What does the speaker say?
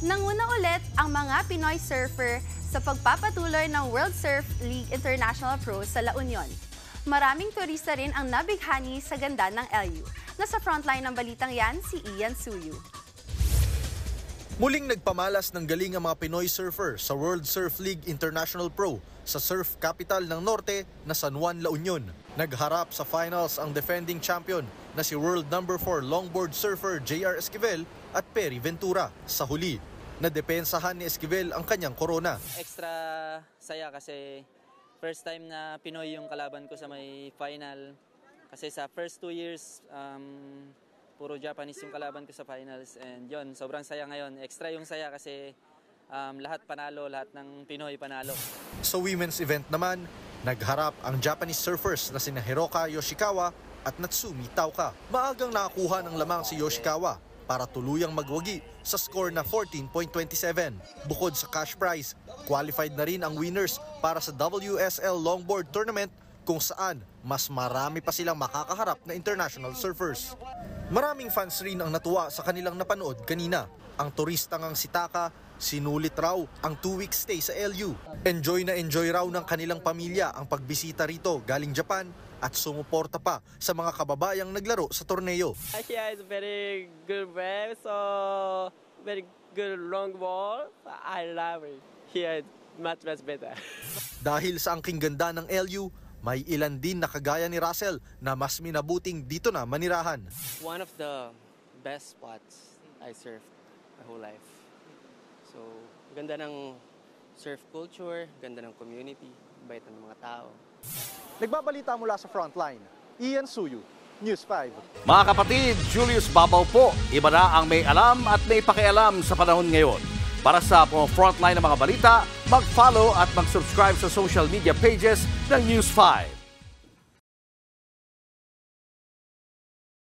Nanguna ulit ang mga Pinoy surfer sa pagpapatuloy ng World Surf League International Pro sa La Union. Maraming turista rin ang nabighani sa ganda ng LU. Nasa frontline ng balitang yan, si Ian Suyu. Muling nagpamalas ng galing ang mga Pinoy surfer sa World Surf League International Pro sa surf capital ng Norte na San Juan, La Union. Nagharap sa finals ang defending champion na si world number 4 longboard surfer JR Esquivel at Perry Ventura. Sa huli, nadepensahan ni Esquivel ang kanyang korona. Extra saya kasi first time na Pinoy yung kalaban ko sa may final. Kasi sa first 2 years, puro Japanese yung kalaban ko sa finals. And yun, sobrang saya ngayon. Extra yung saya kasi lahat panalo, lahat ng Pinoy panalo. Sa women's event naman, nagharap ang Japanese surfers na sina Hiroka Yoshikawa at Natsumi Tauka. Maagang nakakuha ng lamang si Yoshikawa para tuluyang magwagi sa score na 14.27. Bukod sa cash prize, qualified na rin ang winners para sa WSL Longboard Tournament kung saan mas marami pa silang makakaharap na international surfers. Maraming fans rin ang natuwa sa kanilang napanood kanina. Ang turista ngang si Taka, sinulit raw ang 2-week stay sa LU. Enjoy na enjoy raw ng kanilang pamilya ang pagbisita rito galing Japan at sumuporta pa sa mga kababayang naglaro sa torneo. Here is very good wave, so very good long ball. I love it. Here is much better. Dahil sa angking ganda ng LU, may ilan din na kagaya ni Russell na mas minabuting dito na manirahan. One of the best spots I surfed my whole life. So, ganda ng surf culture, ganda ng community, bait ng mga tao. Nagbabalita mula sa frontline, Ian Suyu, News 5. Mga kapatid, Julius Babaw po. Iba na ang may alam at may pakialam sa panahon ngayon. Para sa frontline ng mga balita, mag-follow at mag-subscribe sa social media pages ng News 5.